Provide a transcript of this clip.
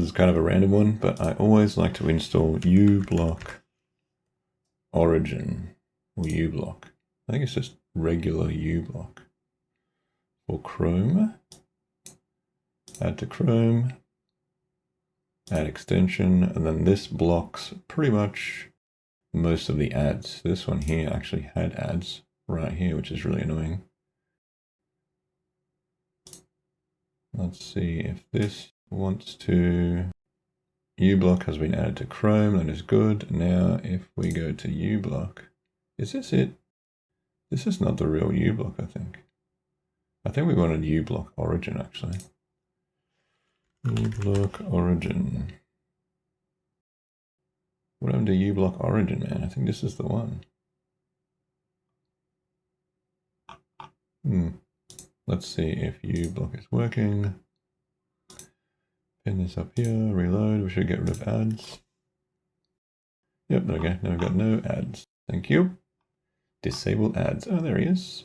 this is kind of a random one, but I always like to install uBlock Origin or uBlock. I think it's just regular uBlock for Chrome. Add to Chrome, add extension, and then this blocks pretty much most of the ads. This one here actually had ads right here, which is really annoying. Let's see if this wants to... uBlock has been added to Chrome, that is good. Now if we go to uBlock, is this it? This is not the real uBlock, I think. I think we wanted uBlock Origin actually. uBlock Origin. What happened to uBlock Origin, man? I think this is the one. Let's see if uBlock is working. Pin this up here, reload. We should get rid of ads. Yep, there we go. Now we've got no ads. Thank you. Disable ads. Oh, there he is.